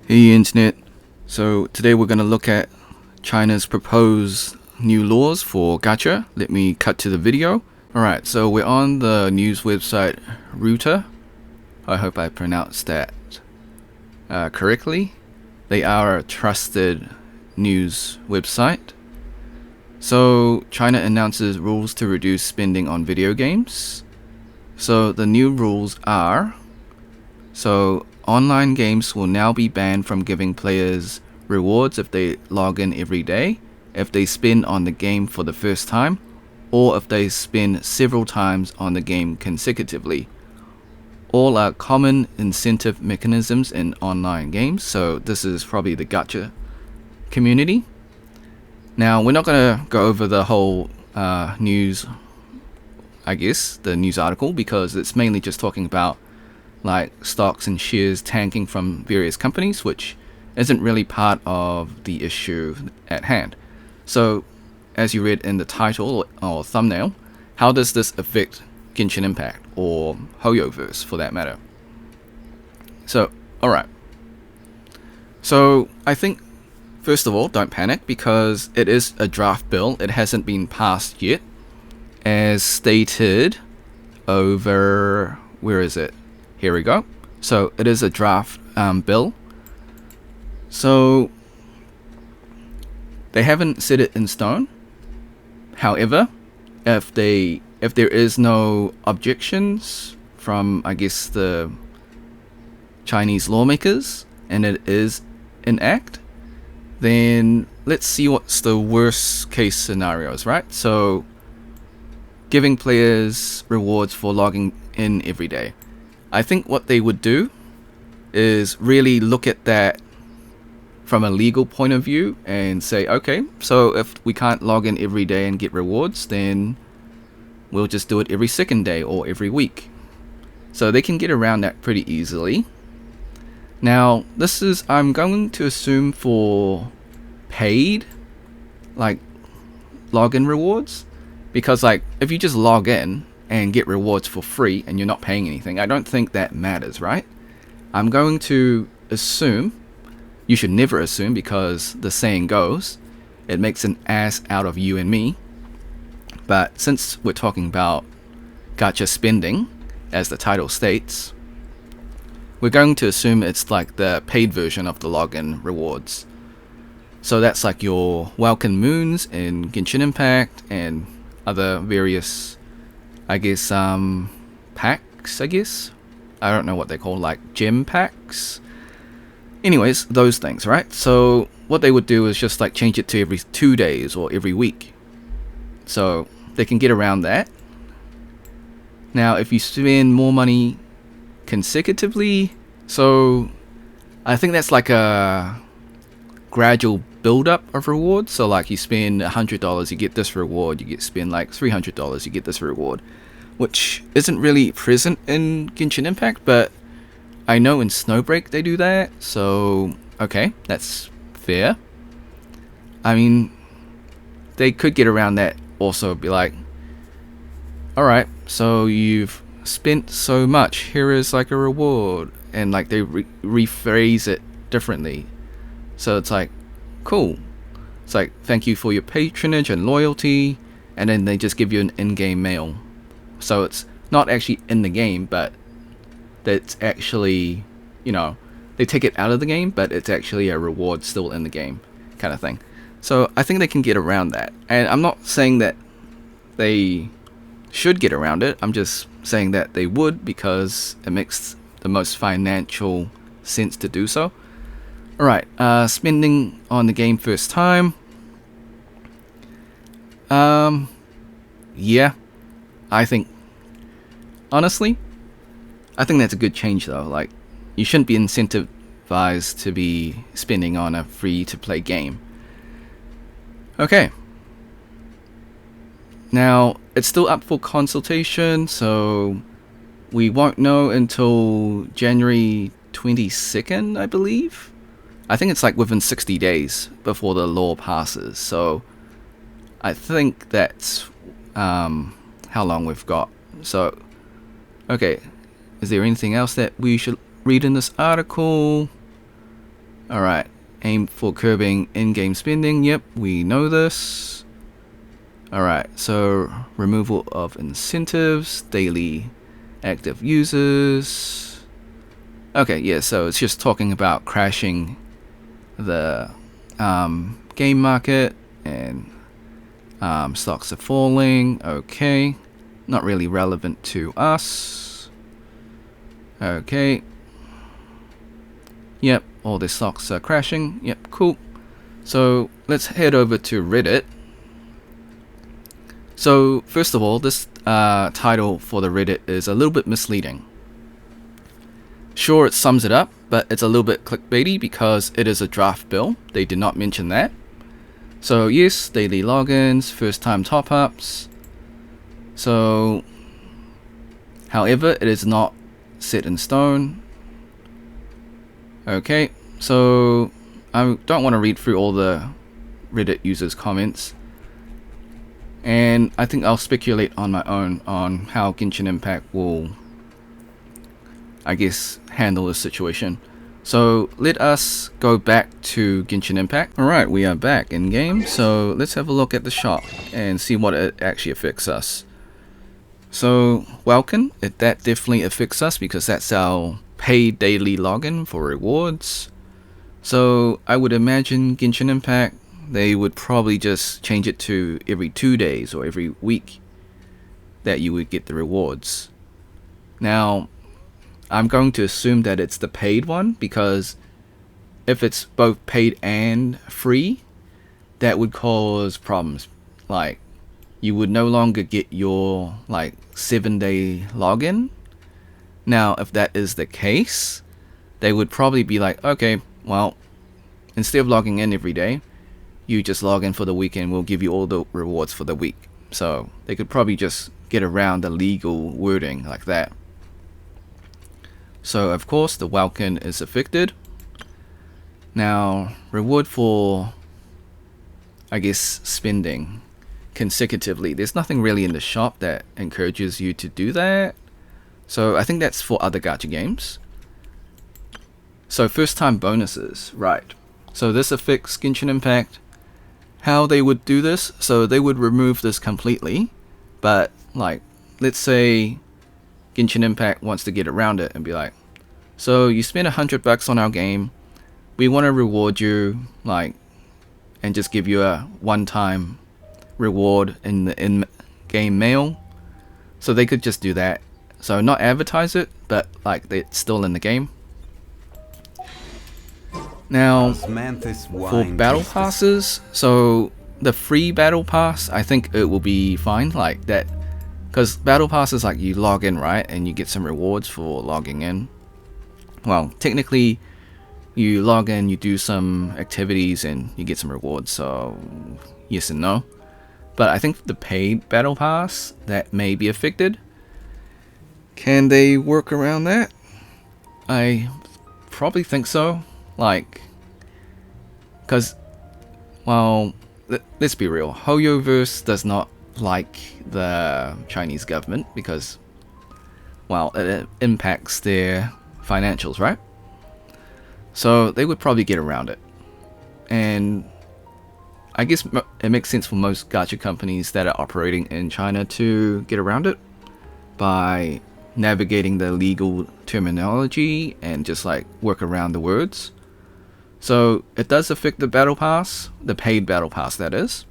Hey internet. So today we're going to look at China's proposed new laws for Gacha. Let me cut to the video. Alright, so we're on the news website Reuters. I hope I pronounced that correctly. They are a trusted news website. So China announces rules to reduce spending on video games. So the new rules are, online games will now be banned from giving players rewards if they log in every day, if they spend on the game for the first time, or if they spend several times on the game consecutively. All are common incentive mechanisms in online games, so this is probably the Gacha community. Now, we're not going to go over the whole news, I guess, the news article, because it's mainly just talking about like stocks and shares tanking from various companies, which isn't really part of the issue at hand. So, as you read in the title or thumbnail, how does this affect Genshin Impact or HoyoVerse for that matter? So, alright. So, I think, first of all, don't panic because it is a draft bill. It hasn't been passed yet. As stated over, where is it? Here we go. So it is a draft bill. So they haven't set it in stone. However, if there is no objections from, I guess, the Chinese lawmakers and it is an act, then let's see what's the worst case scenarios, right? So giving players rewards for logging in every day. I think what they would do is really look at that from a legal point of view and say, okay, so if we can't log in every day and get rewards, then we'll just do it every second day or every week. So they can get around that pretty easily. Now, this is, I'm going to assume, for paid, like, login rewards. Because, like, if you just log in and get rewards for free and you're not paying anything, I don't think that matters, right? I'm going to assume, you should never assume because the saying goes, it makes an ass out of you and me. But since we're talking about gacha spending, as the title states, we're going to assume it's like the paid version of the login rewards. So that's like your welcome moons in Genshin Impact and other various, I guess, packs, I guess? I don't know what they're called, like gem packs? Anyways, those things, right? So what they would do is just like change it to every 2 days or every week. So they can get around that. Now, if you spend more money consecutively, so I think that's like a gradual build-up of rewards. So like you spend $100, you get this reward. You spend like $300, you get this reward, which isn't really present in Genshin Impact, but I know in Snowbreak they do that. So okay, that's fair. I mean, they could get around that. Also be like, alright, so you've spent so much, here is like a reward, and like they rephrase it differently. So it's like, cool. It's like, thank you for your patronage and loyalty, and then they just give you an in-game mail. So it's not actually in the game, but it's actually, you know, they take it out of the game, but it's actually a reward still in the game, kind of thing. So I think they can get around that. And I'm not saying that they should get around it. I'm just saying that they would because it makes the most financial sense to do so. Alright, spending on the game first time. Yeah, I think, honestly, I think that's a good change though. Like, you shouldn't be incentivized to be spending on a free-to-play game. Okay. Now, it's still up for consultation, so we won't know until January 22nd, I believe. I think it's like within 60 days before the law passes, so I think that's how long we've got. So, okay, is there anything else that we should read in this article? Alright, aim for curbing in-game spending. Yep, we know this. Alright, so removal of incentives, daily active users. Okay, yeah, so it's just talking about crashing the game market and stocks are falling. Okay, not really relevant to us. Okay. Yep, all the stocks are crashing. Yep, cool. So let's head over to Reddit. So first of all, this title for the Reddit is a little bit misleading. Sure, it sums it up, but it's a little bit clickbaity because it is a draft bill. They did not mention that. So yes, daily logins, first time top-ups. So, however, it is not set in stone. Okay, so I don't want to read through all the Reddit users' comments. And I think I'll speculate on my own on how Genshin Impact will, I guess, handle this situation. So let us go back to Genshin Impact. Alright, we are back in game, so let's have a look at the shop and see what it actually affects us. So Welcome, that definitely affects us because that's our paid daily login for rewards. So I would imagine Genshin Impact, they would probably just change it to every 2 days or every week that you would get the rewards. Now, I'm going to assume that it's the paid one because if it's both paid and free, that would cause problems. Like, you would no longer get your 7-day login. Now, if that is the case, they would probably be like, okay, well, instead of logging in every day, you just log in for the weekend. We'll give you all the rewards for the week. So they could probably just get around the legal wording like that. So of course the Welcome is affected. Now, reward for, I guess, spending consecutively. There's nothing really in the shop that encourages you to do that. So I think that's for other gacha games. So first time bonuses, right. So this affects Genshin Impact. How they would do this, so they would remove this completely. But let's say Genshin Impact wants to get around it and be like, so you spent $100 on our game. We want to reward you, and just give you a one-time reward in the in-game mail. So they could just do that. So not advertise it, but it's still in the game. Now, for battle passes, so the free battle pass, I think it will be fine like that. Because battle passes, you log in, right? And you get some rewards for logging in. Well, technically, you log in, you do some activities, and you get some rewards. So, yes and no. But I think the paid battle pass, that may be affected. Can they work around that? I probably think so. Because, well, let's be real. HoyoVerse does not like the Chinese government because, well, it impacts their financials, right? So they would probably get around it. And I guess it makes sense for most gacha companies that are operating in China to get around it by navigating the legal terminology and just work around the words. So it does affect the battle pass, the paid battle pass that is.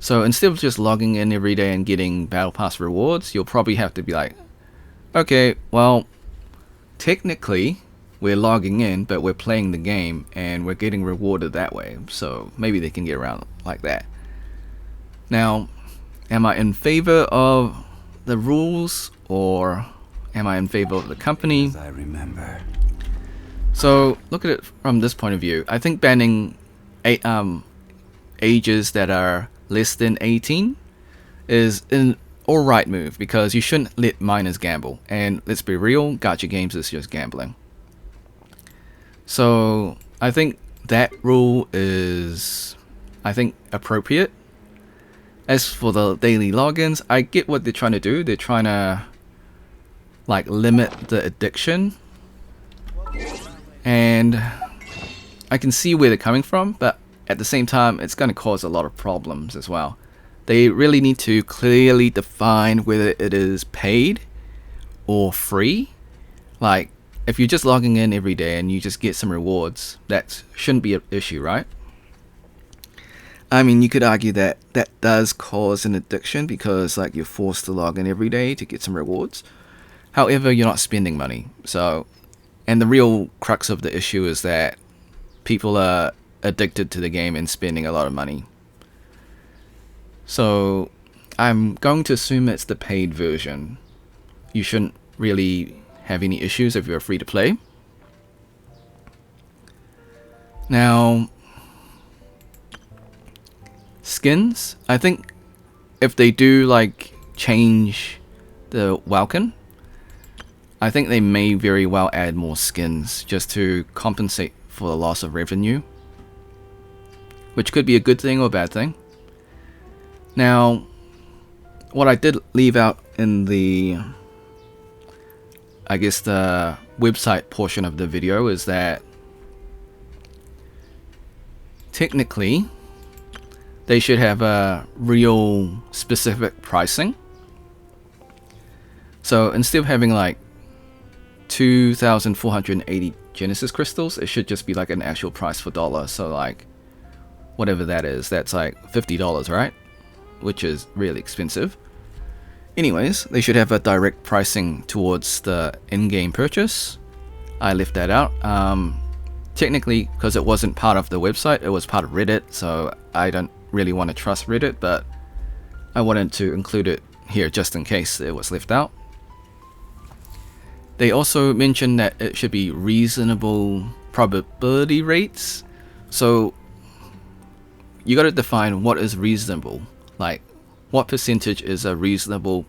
So instead of just logging in every day and getting battle pass rewards, you'll probably have to be like, okay, well, technically we're logging in, but we're playing the game and we're getting rewarded that way. So maybe they can get around like that. Now, am I in favor of the rules or am I in favor of the company? As I remember. So look at it from this point of view. I think banning ages that are less than 18 is an alright move because you shouldn't let minors gamble. And let's be real, gacha games is just gambling. So I think that rule is, appropriate. As for the daily logins, I get what they're trying to do. They're trying to limit the addiction. And I can see where they're coming from, but at the same time, it's going to cause a lot of problems as well. They really need to clearly define whether it is paid or free. Like, if you're just logging in every day and you just get some rewards, that shouldn't be an issue, right? I mean, you could argue that that does cause an addiction because, like, you're forced to log in every day to get some rewards. However, you're not spending money. So, and the real crux of the issue is that people are addicted to the game and spending a lot of money. So, I'm going to assume it's the paid version. You shouldn't really have any issues if you're free to play. Now, skins, I think if they do like change the Welkin, I think they may very well add more skins just to compensate for the loss of revenue, which could be a good thing or a bad thing. Now, what I did leave out in the, I guess, the website portion of the video is that technically they should have a real specific pricing. So instead of having like 2,480 Genesis crystals, it should just be like an actual price for dollar. So like whatever that is, that's like $50, right? Which is really expensive. Anyways, they should have a direct pricing towards the in-game purchase. I left that out. Technically, because it wasn't part of the website, it was part of Reddit, so I don't really want to trust Reddit, but I wanted to include it here just in case it was left out. They also mentioned that it should be reasonable probability rates. So you got to define what is reasonable. Like, what percentage is a reasonable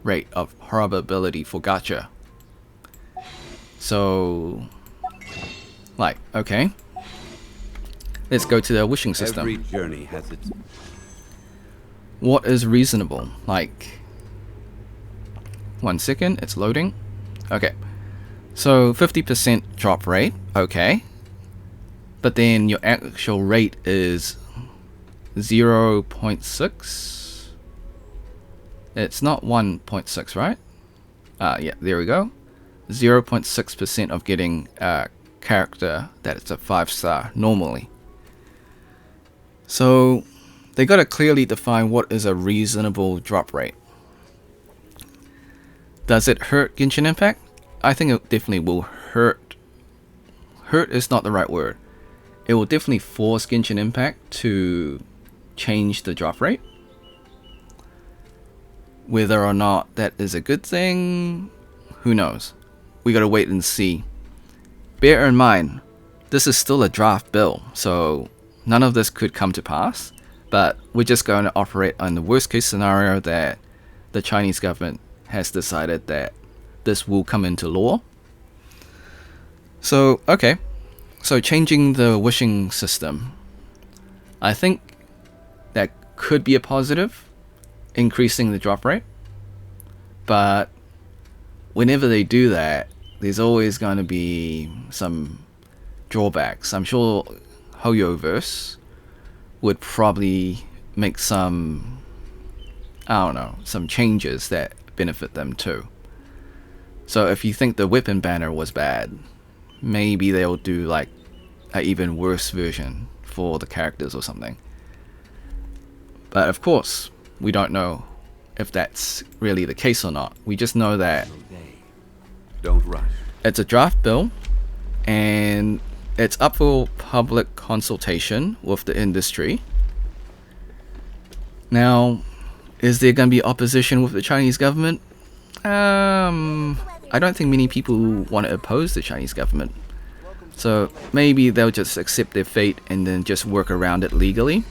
rate of probability for gacha? So, like, okay, let's go to the wishing system. Every journey has its... What is reasonable? Like, 1 second, it's loading. Okay, so 50% drop rate, okay, but then your actual rate is 0.6. It's not 1.6, right? Yeah, there we go. 0.6% of getting a character that it's a 5-star normally. So they got to clearly define what is a reasonable drop rate. Does it hurt Genshin Impact? I think it definitely will hurt. Hurt is not the right word. It will definitely force Genshin Impact to change the drop rate. Whether or not that is a good thing, who knows? We gotta wait and see. Bear in mind, this is still a draft bill, so none of this could come to pass, but we're just going to operate on the worst case scenario that the Chinese government has decided that this will come into law. So, okay. So changing the wishing system, I think that could be a positive, increasing the drop rate. But whenever they do that, there's always going to be some drawbacks. I'm sure HoyoVerse would probably make some, I don't know, some changes that benefit them too. So if you think the weapon banner was bad, maybe they'll do like an even worse version for the characters or something. But of course, we don't know if that's really the case or not. We just know that Don't rush. it's a draft bill and it's up for public consultation with the industry. Now, is there going to be opposition with the Chinese government? I don't think many people want to oppose the Chinese government. So maybe they'll just accept their fate and then just work around it legally.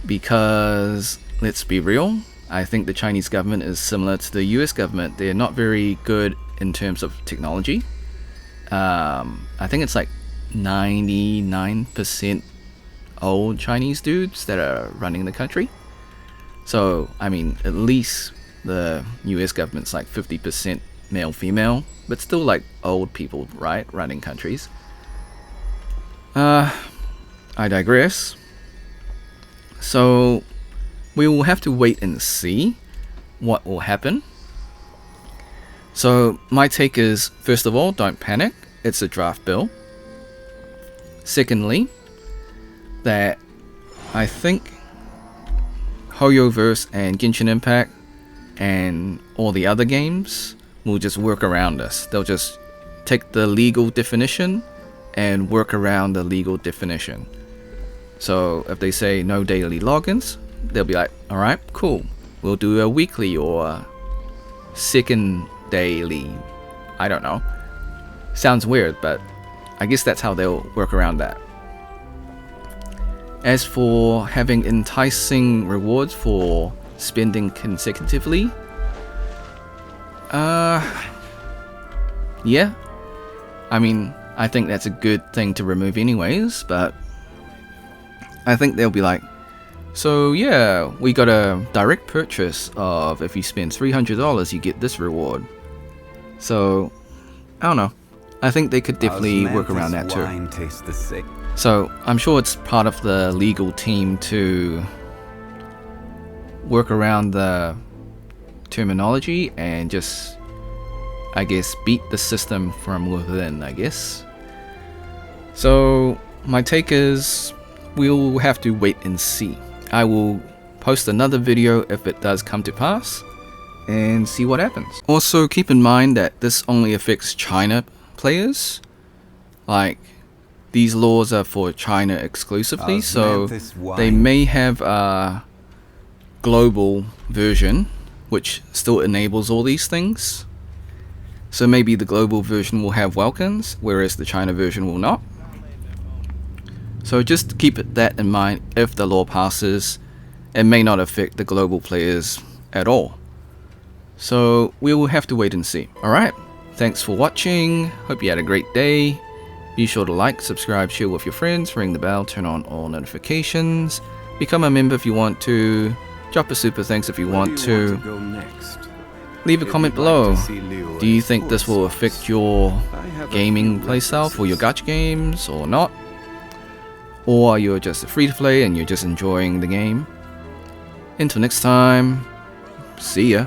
Because, let's be real, I think the Chinese government is similar to the US government. They're not very good in terms of technology. I think it's like 99% old Chinese dudes that are running the country. So, I mean, at least the US government's like 50% male female, but still like old people, right, running countries. I digress. So we will have to wait and see what will happen. So my take is, first of all, don't panic, it's a draft bill. Secondly, that I think HoyoVerse and Genshin Impact and all the other games will just work around this. They'll just take the legal definition and work around the legal definition. So if they say no daily logins, they'll be like, alright, cool, we'll do a weekly or second daily. I don't know. Sounds weird, but I guess that's how they'll work around that. As for having enticing rewards for spending consecutively, yeah. I mean, I think that's a good thing to remove anyways, but I think they'll be like, so yeah, we got a direct purchase of if you spend $300 you get this reward. So, I don't know. I think they could definitely work around that too. So, I'm sure it's part of the legal team to work around the terminology and just, I guess, beat the system from within, I guess. So, my take is, we'll have to wait and see. I will post another video if it does come to pass and see what happens. Also, keep in mind that this only affects China players. Like, these laws are for China exclusively, so they may have a global version which still enables all these things. So maybe the global version will have welcomes, whereas the China version will not. So just keep that in mind. If the law passes, it may not affect the global players at all. So we will have to wait and see. Alright, thanks for watching. Hope you had a great day. Be sure to like, subscribe, share with your friends, ring the bell, turn on all notifications. Become a member if you want to. Drop a super thanks if you want to. Leave a comment below. Do you think this will affect your gaming playstyle for your gacha games or not? Or you're just a free-to-play and you're just enjoying the game? Until next time, see ya.